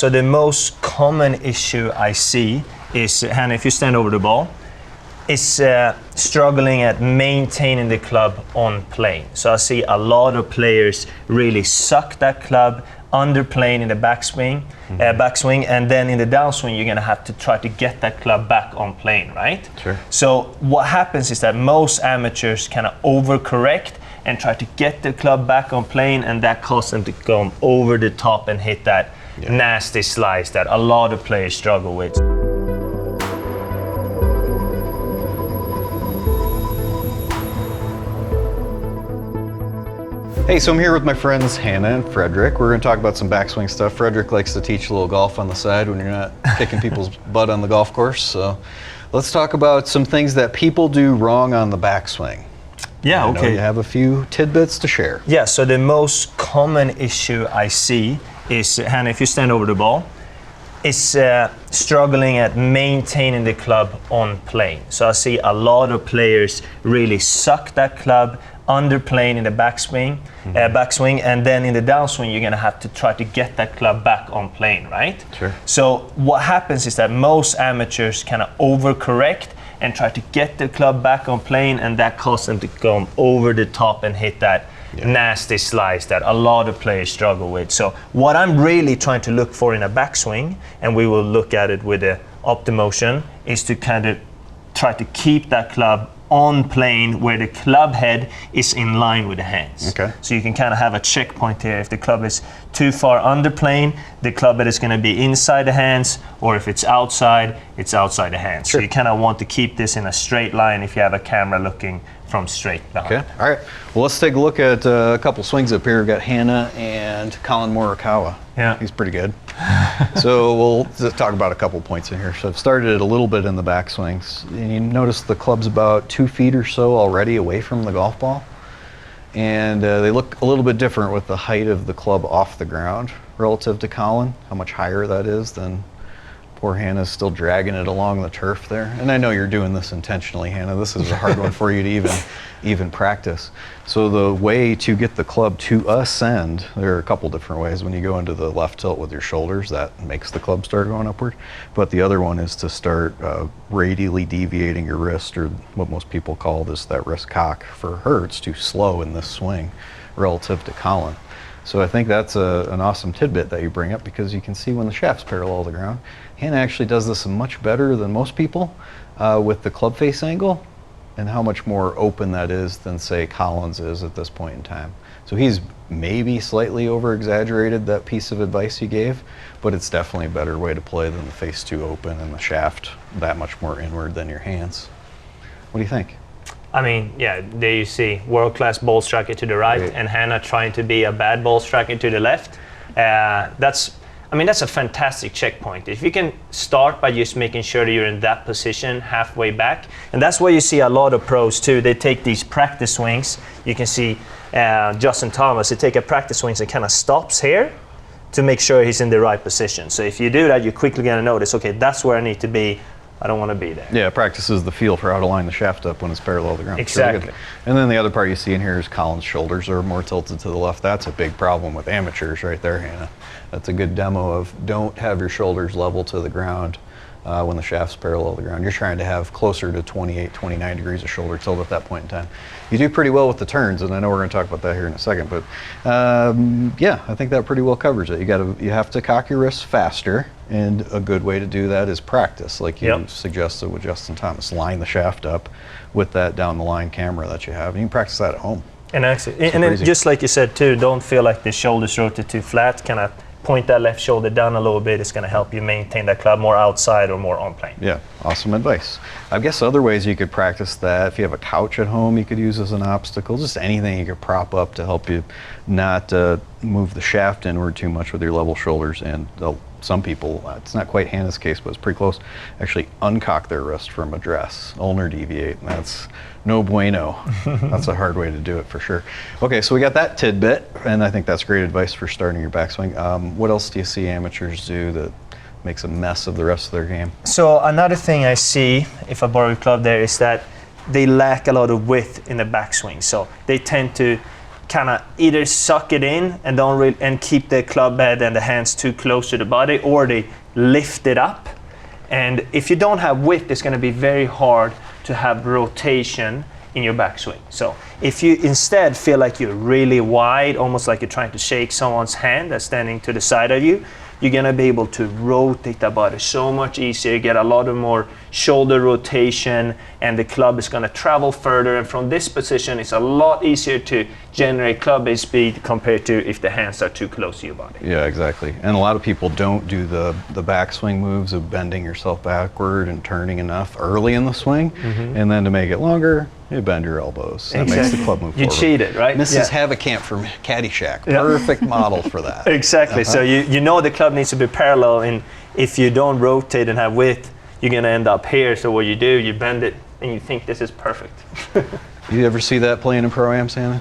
so the most common issue I see is, Hannah, if you stand over the ball, is struggling at maintaining the club on plane. So I see a lot of players really suck that club under plane in the backswing, and then in the downswing you're gonna have to try to get that club back on plane, right? Sure. So what happens is that most amateurs kind of overcorrect and try to get the club back on plane, and that causes them to go over the top and hit that nasty slice that a lot of players struggle with. Hey, so I'm here with my friends Hannah and Frederick. We're going to talk about some backswing stuff. Frederick likes to teach a little golf on the side when you're not kicking people's butt on the golf course. So let's talk about some things that people do wrong on the backswing. Yeah, I know you have a few tidbits to share. Yeah, so the most common issue I see is, Hannah, if you stand over the ball, is struggling at maintaining the club on plane. So I see a lot of players really suck that club under plane in the backswing, and then in the downswing you're gonna have to try to get that club back on plane, right? Sure. So what happens is that most amateurs kind of overcorrect and try to get the club back on plane, and that causes them to go over the top and hit that nasty slice that a lot of players struggle with. So what I'm really trying to look for in a backswing, and we will look at it with the OptiMotion, is to kind of try to keep that club on plane where the club head is in line with the hands. Okay. So you can kind of have a checkpoint here. If the club is too far under plane, the club head is going to be inside the hands, or if it's outside the hands. Sure. So you kind of want to keep this in a straight line if you have a camera looking from straight behind. Okay, all right. Well, let's take a look at a couple swings up here. We've got Hannah and Colin Morikawa. Yeah. He's pretty good. So we'll just talk about a couple points in here. So I've started it a little bit in the backswings. And you notice the club's about 2 feet or so already away from the golf ball. And they look a little bit different with the height of the club off the ground relative to Colin, how much higher that is than poor Hannah's still dragging it along the turf there. And I know you're doing this intentionally, Hannah. This is a hard one for you to even practice. So the way to get the club to ascend, there are a couple different ways. When you go into the left tilt with your shoulders, that makes the club start going upward. But the other one is to start radially deviating your wrist, or what most people call that wrist cock for her. It's too slow in this swing relative to Colin. So I think that's an awesome tidbit that you bring up, because you can see when the shaft's parallel to the ground. Hannah actually does this much better than most people with the club face angle, and how much more open that is than, say, Collins is at this point in time. So he's maybe slightly over-exaggerated that piece of advice you gave, but it's definitely a better way to play than the face too open and the shaft that much more inward than your hands. What do you think? I mean, yeah, there you see world-class ball striker to the right, and Hannah trying to be a bad ball striker to the left. That's a fantastic checkpoint. If you can start by just making sure that you're in that position halfway back, and that's why you see a lot of pros too. They take these practice swings. You can see Justin Thomas, they take a practice swings and kind of stops here to make sure he's in the right position. So if you do that, you're quickly going to notice, okay, that's where I need to be. I don't want to be there. Yeah, practice is the feel for how to line the shaft up when it's parallel to the ground. Exactly. Really. And then the other part you see in here is Colin's shoulders are more tilted to the left. That's a big problem with amateurs right there, Hannah. That's a good demo of don't have your shoulders level to the ground when the shaft's parallel to the ground. You're trying to have closer to 28, 29 degrees of shoulder tilt at that point in time. You do pretty well with the turns, and I know we're going to talk about that here in a second, but yeah, I think that pretty well covers it. You have to cock your wrists faster, and a good way to do that is practice, like you suggested with Justin Thomas. Line the shaft up with that down the line camera that you have, and you can practice that at home. And actually, and then just like you said too, don't feel like the shoulders rotate too flat. Kind of point that left shoulder down a little bit. It's going to help you maintain that club more outside or more on plane. Yeah, awesome advice. I guess other ways you could practice that, if you have a couch at home you could use as an obstacle, just anything you could prop up to help you not move the shaft inward too much with your level shoulders. And some people, it's not quite Hannah's case, but it's pretty close, actually uncock their wrist from a dress, ulnar deviate, and that's no bueno. That's a hard way to do it for sure. Okay, so we got that tidbit, and I think that's great advice for starting your backswing. What else do you see amateurs do that makes a mess of the rest of their game? So another thing I see, if I borrow your club there, is that they lack a lot of width in the backswing. So they tend to kind of either suck it in and and keep the club head and the hands too close to the body, or they lift it up. And if you don't have width, it's going to be very hard to have rotation in your backswing. So if you instead feel like you're really wide, almost like you're trying to shake someone's hand that's standing to the side of you, you're going to be able to rotate the body so much easier, get a lot of more shoulder rotation, and the club is going to travel further. And from this position, it's a lot easier to generate club head speed compared to if the hands are too close to your body. Yeah, exactly. And a lot of people don't do the backswing moves of bending yourself backward and turning enough early in the swing, and then to make it longer, you bend your elbows. That makes the club move You forward. cheated, right? Mrs. Havacamp from Caddyshack, perfect model for that. Exactly. So you know the club needs to be parallel, and if you don't rotate and have width, you're going to end up here. So what you do, you bend it, and you think this is perfect. You ever see that playing in Pro-Am, Santa?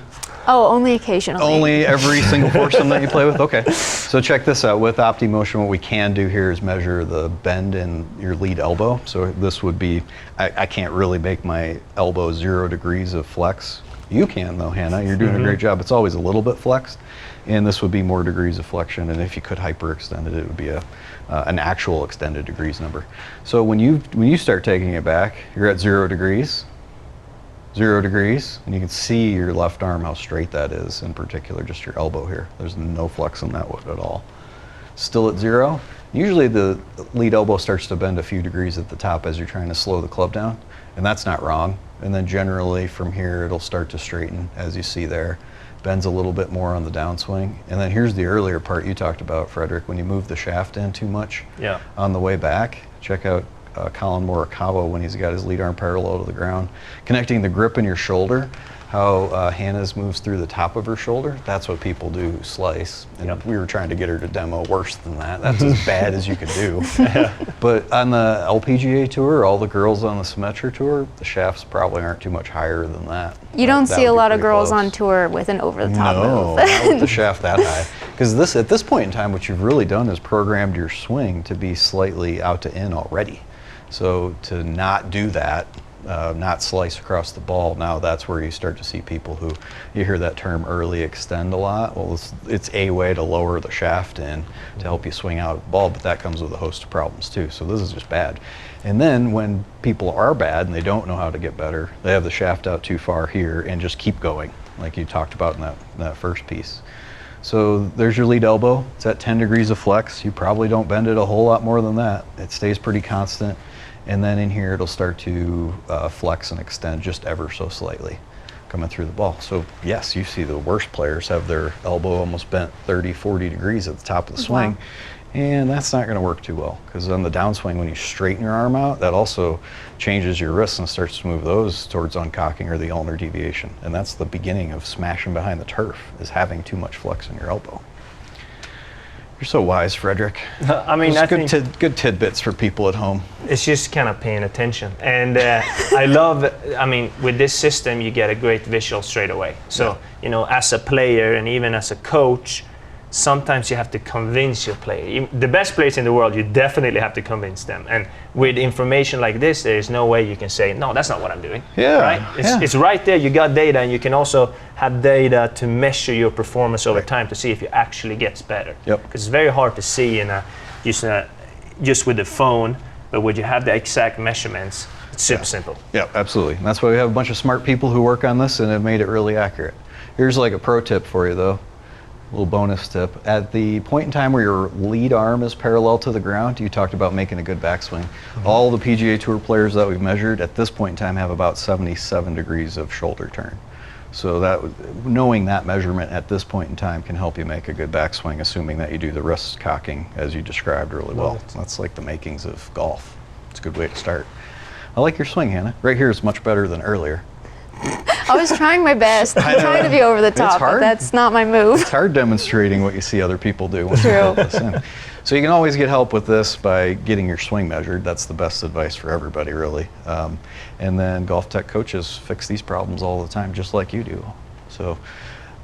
Oh, only occasionally. Only every single foursome that you play with? Okay. So check this out. With OptiMotion, what we can do here is measure the bend in your lead elbow. So this would be, I can't really make my elbow 0 degrees of flex. You can though, Hannah. You're doing a great job. It's always a little bit flexed. And this would be more degrees of flexion. And if you could hyperextend it, it would be an actual extended degrees number. So when you start taking it back, you're at 0 degrees. 0 degrees, and you can see your left arm, how straight that is, in particular, just your elbow here. There's no flex in that at all. Still at 0. Usually the lead elbow starts to bend a few degrees at the top as you're trying to slow the club down, and that's not wrong. And then generally from here, it'll start to straighten, as you see there. Bends a little bit more on the downswing. And then here's the earlier part you talked about, Frederick, when you move the shaft in too much on the way back. Check out Colin Morikawa when he's got his lead arm parallel to the ground. Connecting the grip in your shoulder, how Hannah's moves through the top of her shoulder, that's what people do who slice. And we were trying to get her to demo worse than that. That's as bad as you could do. But on the LPGA Tour, all the girls on the Symetra Tour, the shafts probably aren't too much higher than that. You don't That see a would be lot of pretty girls close. on tour with an over-the-top No, move. not with the shaft that high. Because at this point in time, what you've really done is programmed your swing to be slightly out to in already. So to not do that, not slice across the ball, now that's where you start to see people who, you hear that term early extend a lot. Well, it's a way to lower the shaft in to help you swing out the ball, but that comes with a host of problems too. So this is just bad. And then when people are bad and they don't know how to get better, they have the shaft out too far here and just keep going, like you talked about in that first piece. So there's your lead elbow. It's at 10 degrees of flex. You probably don't bend it a whole lot more than that. It stays pretty constant. And then in here, it'll start to flex and extend just ever so slightly coming through the ball. So yes, you see the worst players have their elbow almost bent 30, 40 degrees at the top of the swing. Wow. And that's not going to work too well, because on the downswing, when you straighten your arm out, that also changes your wrists and starts to move those towards uncocking or the ulnar deviation. And that's the beginning of smashing behind the turf, is having too much flex in your elbow. You're so wise, Frederick. I mean, I think good tidbits for people at home. it's just kind of paying attention. And I love, I mean, with this system, you get a great visual straight away. So, you know, as a player and even as a coach, sometimes you have to convince your player. The best players in the world, you definitely have to convince them. And with information like this, there is no way you can say, no, that's not what I'm doing. Yeah, right? It's right there. You got data, and you can also have data to measure your performance over time to see if it actually gets better. Yep. Because it's very hard to see just with the phone, but when you have the exact measurements, it's super simple. Yeah, absolutely. And that's why we have a bunch of smart people who work on this and have made it really accurate. Here's like a pro tip for you though. A little bonus tip. At the point in time where your lead arm is parallel to the ground, you talked about making a good backswing. All the PGA Tour players that we've measured at this point in time have about 77 degrees of shoulder turn. So that, knowing that measurement at this point in time can help you make a good backswing, assuming that you do the wrist cocking as you described really well. That's like the makings of golf. It's a good way to start. I like your swing, Hannah. Right here is much better than earlier. I was trying my best. I'm trying to be over the top, but hard. that's not my move. It's hard demonstrating what you see other people do when True. you build this in. So you can always get help with this by getting your swing measured. That's the best advice for everybody, really. And then GOLFTEC coaches fix these problems all the time, just like you do. So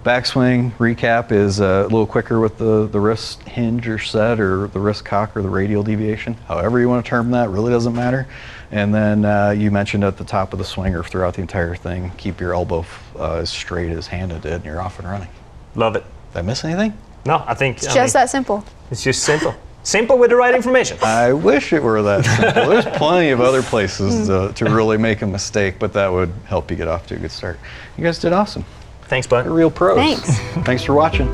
Backswing Recap is a little quicker with the wrist hinge or set, or the wrist cock, or the radial deviation. However you want to term that, really doesn't matter. And then you mentioned at the top of the swing or throughout the entire thing, keep your elbow as straight as Hannah did, and you're off and running. Love it. Did I miss anything? No, I think It's just that simple. It's just simple. Simple with the right information. I wish it were that simple. There's plenty of other places to really make a mistake, but that would help you get off to a good start. You guys did awesome. Thanks, bud. You're real pros. Thanks. Thanks for watching.